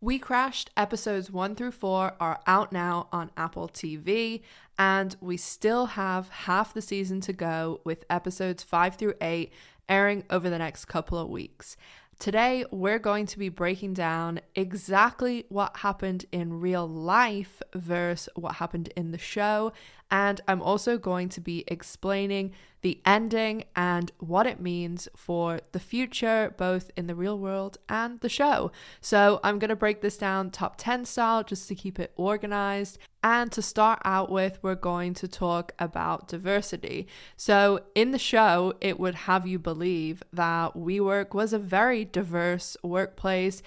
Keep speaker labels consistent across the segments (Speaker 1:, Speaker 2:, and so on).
Speaker 1: WeCrashed episodes 1 through 4 are out now on Apple TV, and we still have half the season to go, with episodes 5 through 8 airing over the next couple of weeks. Today, we're going to be breaking down exactly what happened in real life versus what happened in the show, and I'm also going to be explaining the ending and what it means for the future, both in the real world and the show. So I'm going to break this down top 10 style just to keep it organized. And to start out with, we're going to talk about diversity. So in the show, it would have you believe that WeWork was a very diverse workplace.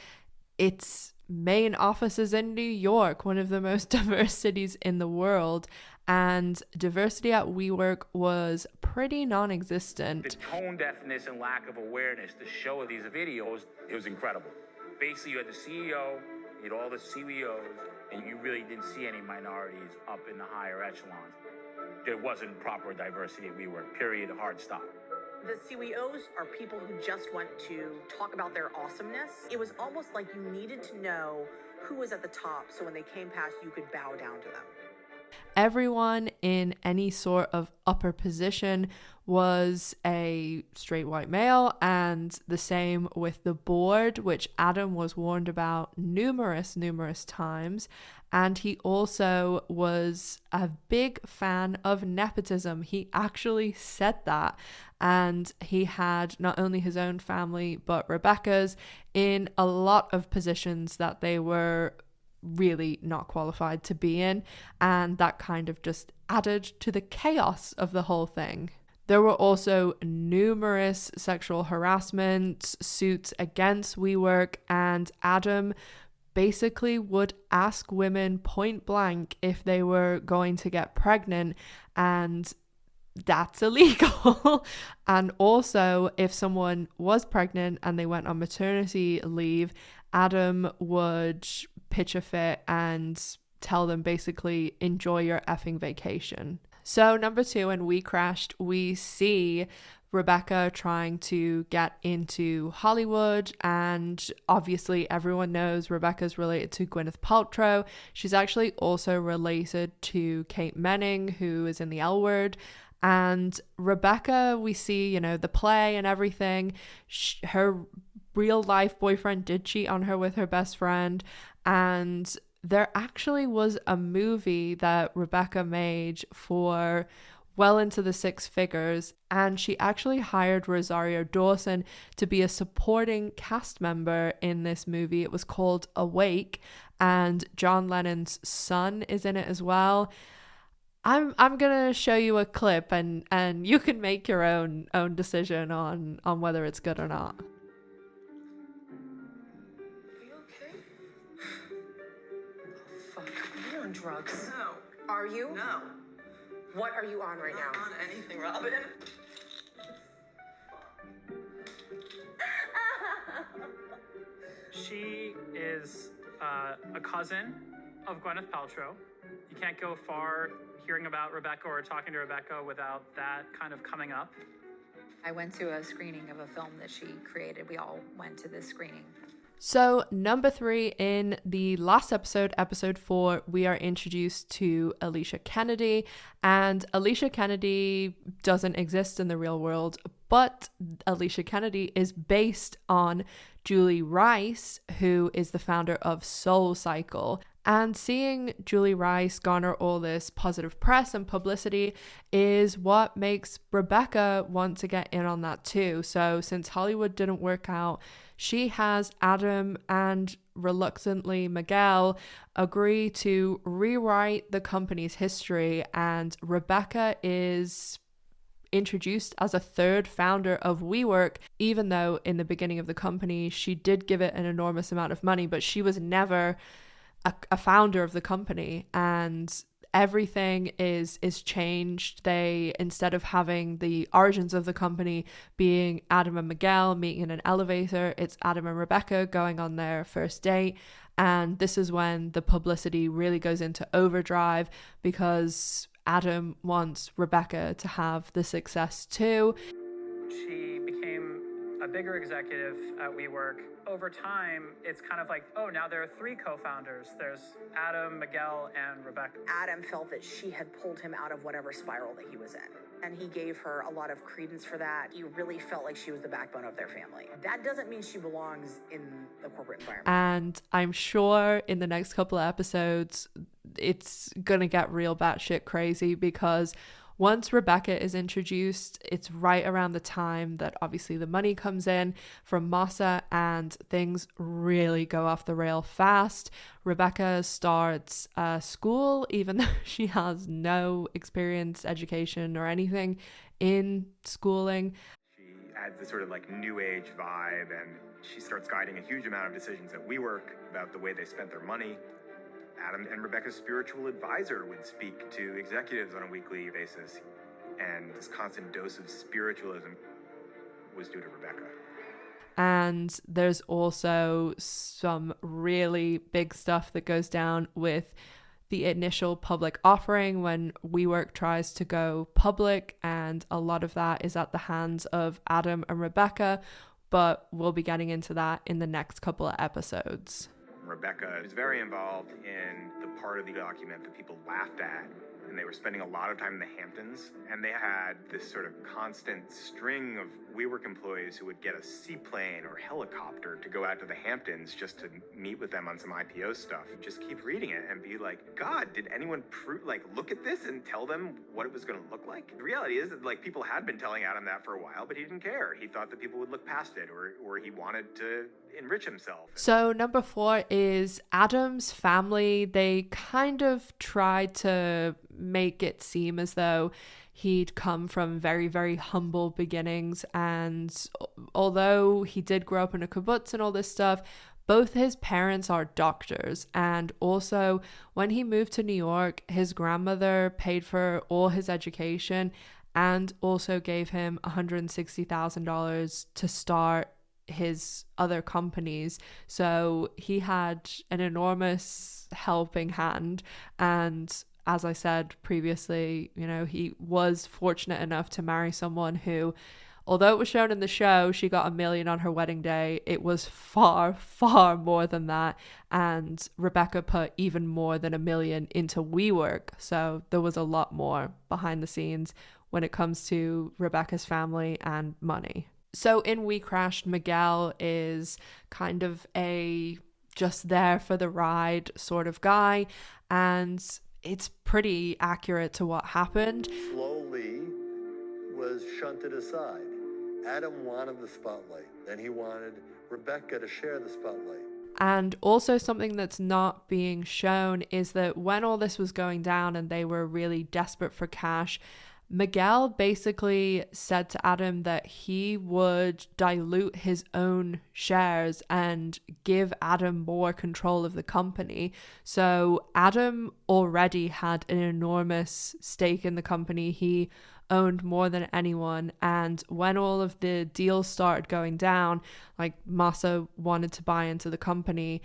Speaker 1: Its main office is in New York, one of the most diverse cities in the world. And diversity at WeWork was pretty non-existent.
Speaker 2: The tone deafness and lack of awareness to show these videos, it was incredible. Basically, you had the CEO, you had all the CEOs, and you really didn't see any minorities up in the higher echelons. There wasn't proper diversity at WeWork, period, hard stop.
Speaker 3: The CEOs are people who just want to talk about their awesomeness. It was almost like you needed to know who was at the top, so when they came past, you could bow down to them.
Speaker 1: Everyone in any sort of upper position was a straight white male, and the same with the board, which Adam was warned about numerous times. And he also was a big fan of nepotism. He actually said that. And he had not only his own family, but Rebekah's in a lot of positions that they were really not qualified to be in, and that kind of just added to the chaos of the whole thing. There were also numerous sexual harassment suits against WeWork, and Adam basically would ask women point blank if they were going to get pregnant, and that's illegal. And also, if someone was pregnant and they went on maternity leave, Adam would pitch a fit and tell them basically, enjoy your effing vacation. So number 2, in WeCrashed, we see Rebekah trying to get into Hollywood, and obviously everyone knows Rebekah's related to Gwyneth Paltrow. She's actually also related to Kate Manning, who is in the L Word. And Rebekah, we see, the play and everything. Her real life boyfriend did cheat on her with her best friend, and there actually was a movie that Rebekah made for well into the 6 figures, and she actually hired Rosario Dawson to be a supporting cast member in this movie. It was called Awake, and John Lennon's son is in it as well. I'm gonna show you a clip, and you can make your own decision on whether it's good or not.
Speaker 3: You're on drugs.
Speaker 4: No.
Speaker 3: Are you?
Speaker 4: No.
Speaker 3: What are you on right
Speaker 4: Not
Speaker 3: now?
Speaker 4: on anything, Robin.
Speaker 5: She is a cousin of Gwyneth Paltrow. You can't go far hearing about Rebekah or talking to Rebekah without that kind of coming up.
Speaker 6: I went to a screening of a film that she created. We all went to this screening.
Speaker 1: So number 3, in the last episode 4, we are introduced to Alicia Kennedy, and Alicia Kennedy doesn't exist in the real world, but Alicia Kennedy is based on Julie Rice, who is the founder of SoulCycle. And seeing Julie Rice garner all this positive press and publicity is what makes Rebekah want to get in on that too. So since Hollywood didn't work out, she has Adam and reluctantly Miguel agree to rewrite the company's history, and Rebekah is introduced as a 3rd founder of WeWork, even though in the beginning of the company she did give it an enormous amount of money, but she was never a founder of the company. And everything is changed. They, instead of having the origins of the company being Adam and Miguel meeting in an elevator, it's Adam and Rebekah going on their first date. And this is when the publicity really goes into overdrive, because Adam wants Rebekah to have the success too.
Speaker 5: She became a bigger executive at WeWork. Over time, it's kind of like, oh, now there are 3 co-founders. There's Adam, Miguel, and Rebekah.
Speaker 3: Adam felt that she had pulled him out of whatever spiral that he was in. And he gave her a lot of credence for that. He really felt like she was the backbone of their family. That doesn't mean she belongs in the corporate environment.
Speaker 1: And I'm sure in the next couple of episodes, it's gonna get real batshit crazy, because once Rebekah is introduced, it's right around the time that obviously the money comes in from Masa and things really go off the rail fast. Rebekah starts school, even though she has no experience, education, or anything in schooling.
Speaker 4: She adds this sort of like new age vibe, and she starts guiding a huge amount of decisions at WeWork about the way they spent their money. Adam and Rebekah's spiritual advisor would speak to executives on a weekly basis, and this constant dose of spiritualism was due to Rebekah.
Speaker 1: And there's also some really big stuff that goes down with the initial public offering when WeWork tries to go public, and a lot of that is at the hands of Adam and Rebekah, but we'll be getting into that in the next couple of episodes.
Speaker 4: Rebekah was very involved in the part of the document that people laughed at, and they were spending a lot of time in the Hamptons, and they had this sort of constant string of WeWork employees who would get a seaplane or helicopter to go out to the Hamptons just to meet with them on some IPO stuff. Just keep reading it and be like, God, did anyone look at this and tell them what it was going to look like? The reality is that people had been telling Adam that for a while, but he didn't care. He thought that people would look past it, or he wanted to enrich himself.
Speaker 1: So number 4 is Adam's family. They kind of tried to make it seem as though he'd come from very, very humble beginnings, and although he did grow up in a kibbutz and all this stuff, both his parents are doctors. And also when he moved to New York, his grandmother paid for all his education and also gave him $160,000 to start his other companies. So he had an enormous helping hand, and as I said previously, he was fortunate enough to marry someone who, although it was shown in the show, she got $1 million on her wedding day, it was far, far more than that. And Rebekah put even more than $1 million into WeWork. So there was a lot more behind the scenes when it comes to Rebekah's family and money. So in WeCrashed, Miguel is kind of a just there for the ride sort of guy, and it's pretty accurate to what happened.
Speaker 7: Slowly was shunted aside. Adam wanted the spotlight, and he wanted Rebekah to share the spotlight.
Speaker 1: And also something that's not being shown is that when all this was going down and they were really desperate for cash, Miguel basically said to Adam that he would dilute his own shares and give Adam more control of the company. So Adam already had an enormous stake in the company. He owned more than anyone. And when all of the deals started going down, like Masa wanted to buy into the company,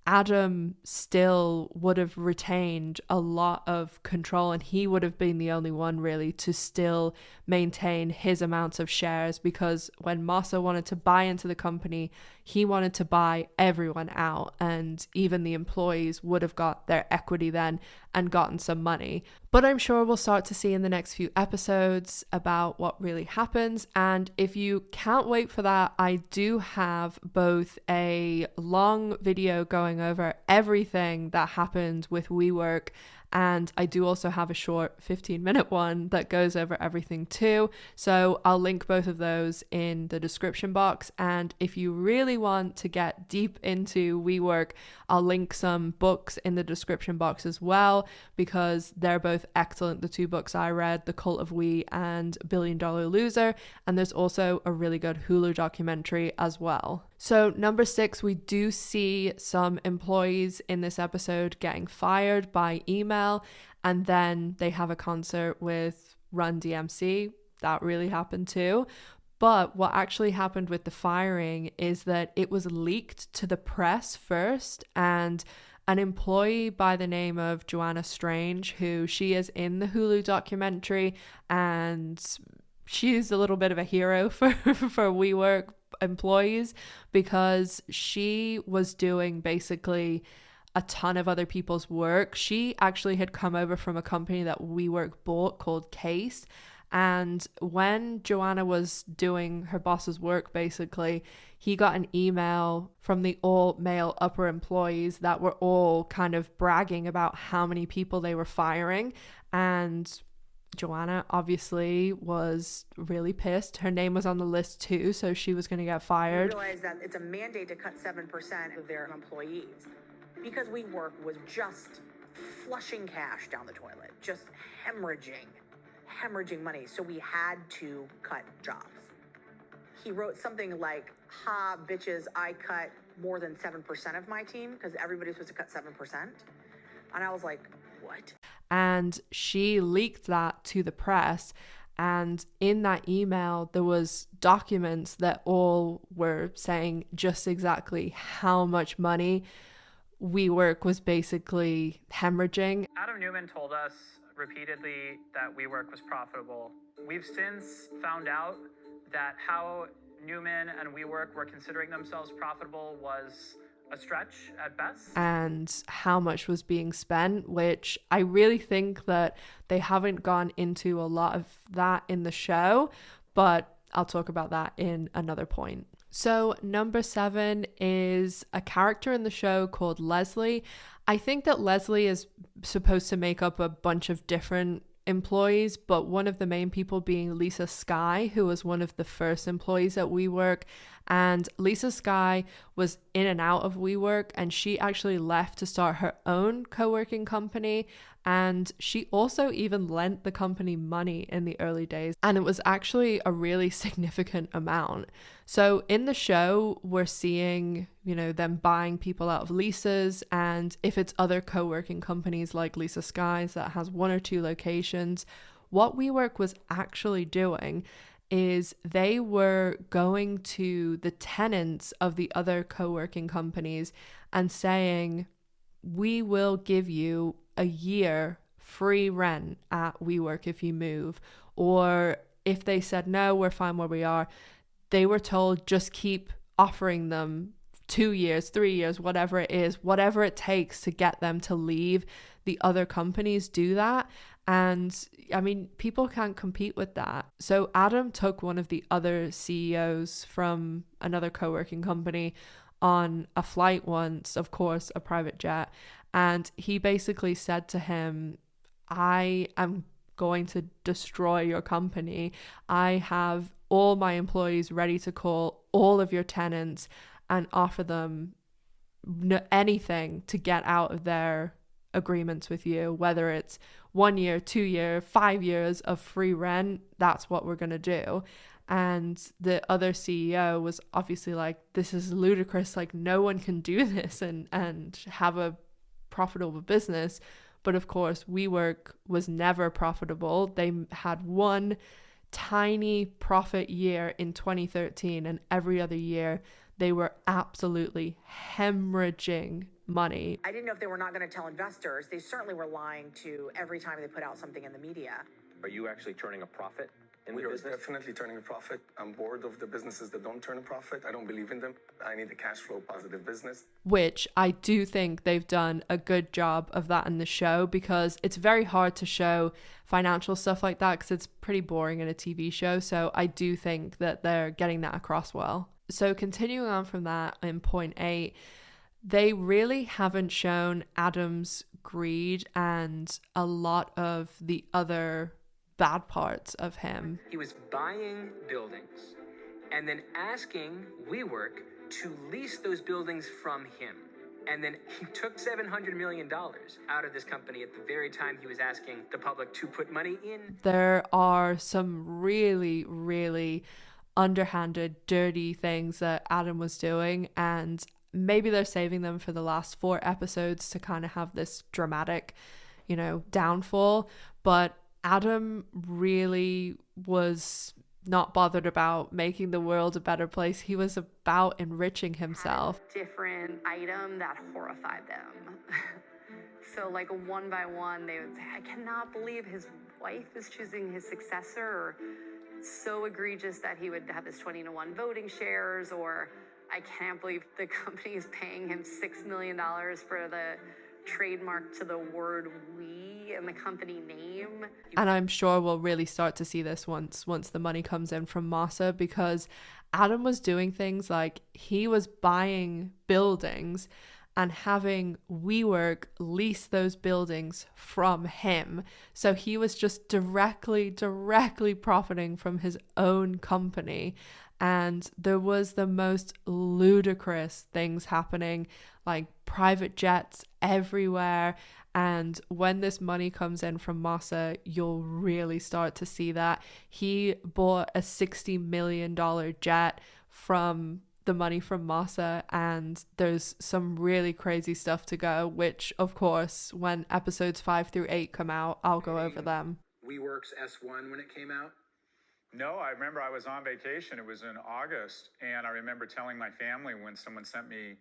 Speaker 1: Adam still would have retained a lot of control, and he would have been the only one really to still maintain his amounts of shares, because when Masa wanted to buy into the company, he wanted to buy everyone out, and even the employees would have got their equity then and gotten some money. But I'm sure we'll start to see in the next few episodes about what really happens. And if you can't wait for that, I do have both a long video going over everything that happened with WeWork, and I do also have a short 15-minute one that goes over everything too. So I'll link both of those in the description box. And if you really want to get deep into WeWork, I'll link some books in the description box as well, because they're both excellent. The 2 books I read, The Cult of We and $1 Billion Loser. And there's also a really good Hulu documentary as well. So number 6, we do see some employees in this episode getting fired by email, and then they have a concert with Run DMC. That really happened too. But what actually happened with the firing is that it was leaked to the press first, and an employee by the name of Joanna Strange, who she is in the Hulu documentary, and she's a little bit of a hero for WeWork, employees because she was doing basically a ton of other people's work. She actually had come over from a company that WeWork bought called Case. And when Joanna was doing her boss's work, basically, he got an email from the all male upper employees that were all kind of bragging about how many people they were firing. And Joanna obviously was really pissed. Her name was on the list too, so she was going to get fired.
Speaker 3: We realized that it's a mandate to cut 7% of their employees because WeWork was just flushing cash down the toilet, just hemorrhaging money. So we had to cut jobs. He wrote something like, "Ha, bitches, I cut more than 7% of my team because everybody's supposed to cut 7%. And I was like, what?
Speaker 1: And she leaked that to the press. And in that email, there was documents that all were saying just exactly how much money WeWork was basically hemorrhaging.
Speaker 5: Adam Neumann told us repeatedly that WeWork was profitable. We've since found out that how Neumann and WeWork were considering themselves profitable was a stretch at best.
Speaker 1: And how much was being spent, which I really think that they haven't gone into a lot of that in the show, but I'll talk about that in another point. So number 7 is a character in the show called Leslie. I think that Leslie is supposed to make up a bunch of different employees, but one of the main people being Lisa Skye, who was one of the first employees at WeWork. And Lisa Skye was in and out of WeWork, and she actually left to start her own co-working company. And she also even lent the company money in the early days, and it was actually a really significant amount. So in the show, we're seeing, them buying people out of leases, and if it's other co-working companies like Lisa Skye's that has 1 or 2 locations, what WeWork was actually doing is they were going to the tenants of the other co-working companies and saying, we will give you a year free rent at WeWork if you move. Or if they said, no, we're fine where we are, they were told just keep offering them 2 years, 3 years, whatever it is, whatever it takes to get them to leave. The other companies do that. And I mean, people can't compete with that. So Adam took one of the other CEOs from another co-working company on a flight once, of course, a private jet. And he basically said to him, I am going to destroy your company. I have all my employees ready to call all of your tenants and offer them anything to get out of their agreements with you, whether it's 1 year, 2 year, 5 years of free rent. That's what we're going to do. And the other CEO was obviously like, this is ludicrous. Like, no one can do this and have a profitable business. But of course, WeWork was never profitable. They had one tiny profit year in 2013, and every other year they were absolutely hemorrhaging money.
Speaker 3: I didn't know if they were not going to tell investors. They certainly were lying to every time they put out something in the media.
Speaker 8: Are you actually turning a profit in the business?
Speaker 9: We are definitely turning a profit. I'm bored of the businesses that don't turn a profit. I don't believe in them. I need a cash flow positive business.
Speaker 1: Which I do think they've done a good job of that in the show, because it's very hard to show financial stuff like that because it's pretty boring in a TV show. So I do think that they're getting that across well. So continuing on from that, in point 8, they really haven't shown Adam's greed and a lot of the other bad parts of him.
Speaker 10: He was buying buildings and then asking WeWork to lease those buildings from him. And then he took $700 million out of this company at the very time he was asking the public to put money in.
Speaker 1: There are some really, really underhanded, dirty things that Adam was doing, and maybe they're saving them for the last 4 episodes to kind of have this dramatic, downfall. But Adam really was not bothered about making the world a better place. He was about enriching himself.
Speaker 11: Different item that horrified them. So like one by one, they would say, I cannot believe his wife is choosing his successor, or so egregious that he would have his 20-1 voting shares, or I can't believe the company is paying him $6 million for the trademark to the word we and the company name.
Speaker 1: And I'm sure we'll really start to see this once the money comes in from Masa, because Adam was doing things like he was buying buildings and having WeWork lease those buildings from him. So he was just directly profiting from his own company. And there was the most ludicrous things happening, like private jets everywhere. And when this money comes in from Masa, you'll really start to see that. He bought a $60 million jet from the money from Masa, and there's some really crazy stuff to go, which of course when episodes 5 through 8 come out, I'll go over them.
Speaker 10: WeWork's S1 when it came out?
Speaker 12: No, I remember I was on vacation. It was in August, and I remember telling my family when someone sent me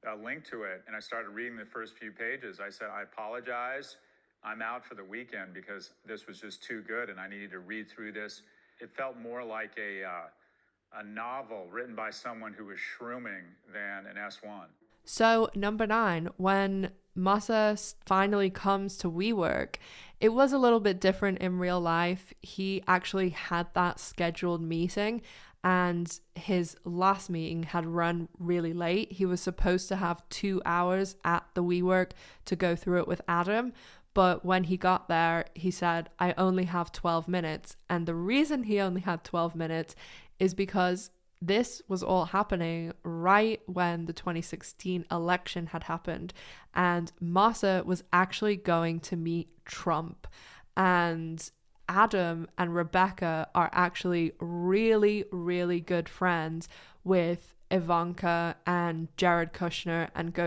Speaker 12: a link to it, and I started reading the first few pages. I said, I apologize. I'm out for the weekend because this was just too good, and I needed to read through this. It felt more like a novel written by someone who was shrooming than an S1.
Speaker 1: So number 9, when Masa finally comes to WeWork, it was a little bit different in real life. He actually had that scheduled meeting, and his last meeting had run really late. He was supposed to have 2 hours at the WeWork to go through it with Adam. But when he got there, he said, I only have 12 minutes. And the reason he only had 12 minutes is because this was all happening right when the 2016 election had happened. And Masa was actually going to meet Trump. And Adam and Rebekah are actually really, really good friends with Ivanka and Jared Kushner, and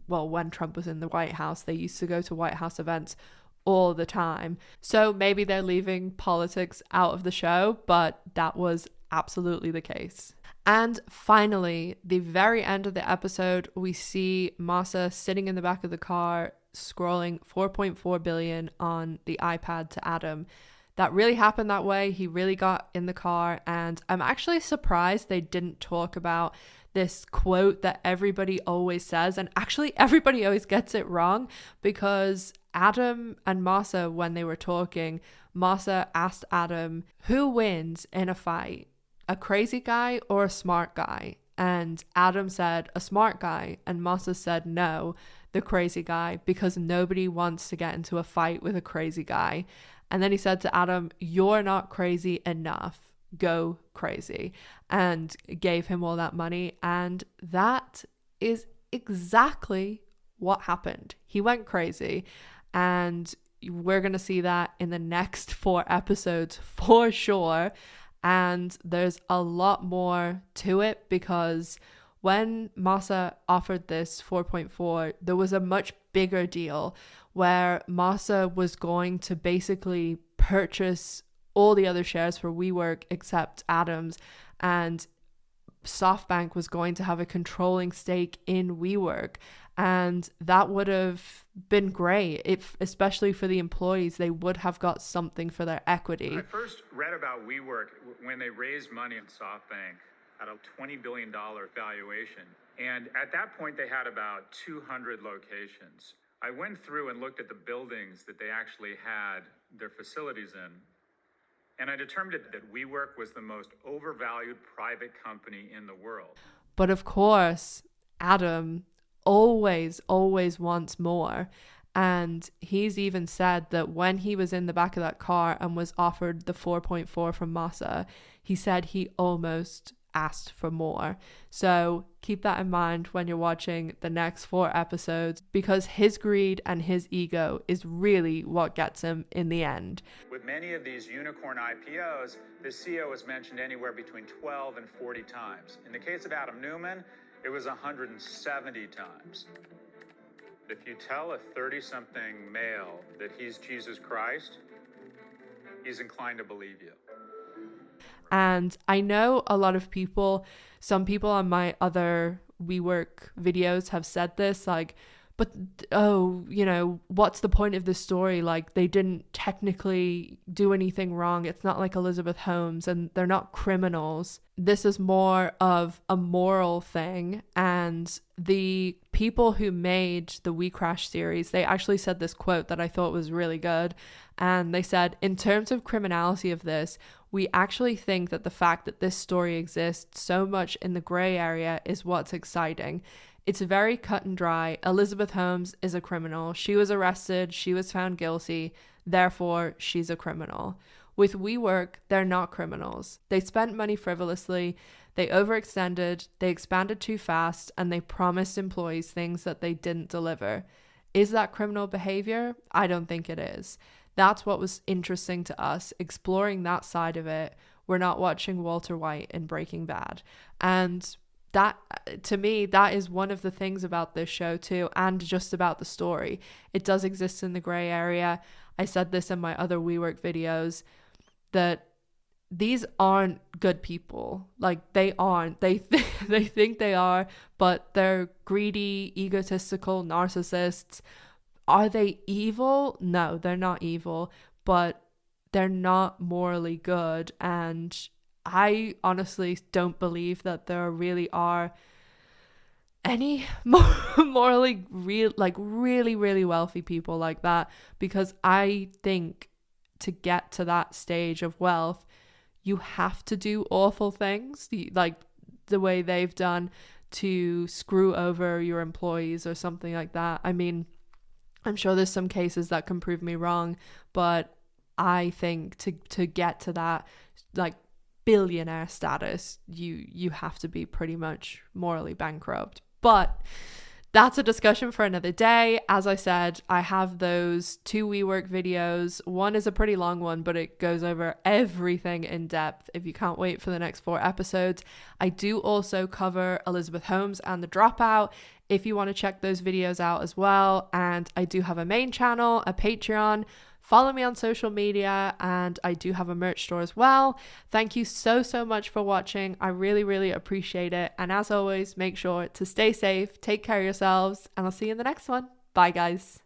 Speaker 1: when Trump was in the White House, they used to go to White House events all the time. So maybe they're leaving politics out of the show, but that was absolutely the case. And finally, the very end of the episode, we see Masa sitting in the back of the car scrolling 4.4 billion on the iPad to Adam. That really happened that way. He really got in the car, and I'm actually surprised they didn't talk about this quote that everybody always says, and actually everybody always gets it wrong, because Adam and Masa, when they were talking, Masa asked Adam, who wins in a fight, a crazy guy or a smart guy? And Adam said a smart guy, and Masa said no, the crazy guy, because nobody wants to get into a fight with a crazy guy. And then he said to Adam, you're not crazy enough, go crazy, and gave him all that money. And that is exactly what happened. He went crazy, and we're going to see that in the next 4 episodes for sure. And there's a lot more to it, because when Masa offered this 4.4, there was a much bigger deal where Masa was going to basically purchase all the other shares for WeWork except Adam's, and SoftBank was going to have a controlling stake in WeWork. And that would have been great, especially for the employees. They would have got something for their equity.
Speaker 12: I first read about WeWork when they raised money in SoftBank at a $20 billion valuation. And at that point, they had about 200 locations. I went through and looked at the buildings that they actually had their facilities in, and I determined that WeWork was the most overvalued private company in the world.
Speaker 1: But of course, Adam always wants more. And he's even said that when he was in the back of that car and was offered the 4.4 from Masa, he said he almost asked for more. So keep that in mind when you're watching the next 4 episodes, because his greed and his ego is really what gets him in the end.
Speaker 12: With many of these unicorn IPOs, the CEO was mentioned anywhere between 12 and 40 times. In the case of Adam Neumann, it was 170 times. If you tell a 30-something male that he's Jesus Christ, he's inclined to believe you.
Speaker 1: And I know a lot of people, some people on my other WeWork videos have said this, like, but what's the point of this story? Like, they didn't technically do anything wrong. It's not like Elizabeth Holmes, and they're not criminals. This is more of a moral thing. And the people who made the WeCrashed series, they actually said this quote that I thought was really good. And they said, in terms of criminality of this, we actually think that the fact that this story exists so much in the gray area is what's exciting. It's very cut and dry. Elizabeth Holmes is a criminal. She was arrested. She was found guilty. Therefore, she's a criminal. With WeWork, they're not criminals. They spent money frivolously. They overextended. They expanded too fast. And they promised employees things that they didn't deliver. Is that criminal behavior? I don't think it is. That's what was interesting to us, exploring that side of it. We're not watching Walter White in Breaking Bad. And that, to me, that is one of the things about this show too, and just about the story. It does exist in the gray area. I said this in my other WeWork videos, that these aren't good people. Like, they aren't. They think they are, but they're greedy, egotistical narcissists. Are they evil? No, they're not evil, but they're not morally good. And I honestly don't believe that there really are any morally really, really wealthy people like that, because I think to get to that stage of wealth, you have to do awful things, like the way they've done, to screw over your employees or something like that. I mean, I'm sure there's some cases that can prove me wrong, but I think to get to that, like, billionaire status, you have to be pretty much morally bankrupt. But that's a discussion for another day. As I said, I have those 2 WeWork videos. One is a pretty long one, but it goes over everything in depth if you can't wait for the next 4 episodes. I do also cover Elizabeth Holmes and The Dropout, if you want to check those videos out as well. And I do have a main channel, a Patreon. Follow me on social media, and I do have a merch store as well. Thank you so much for watching. I really, really appreciate it. And as always, make sure to stay safe, take care of yourselves, and I'll see you in the next one. Bye, guys.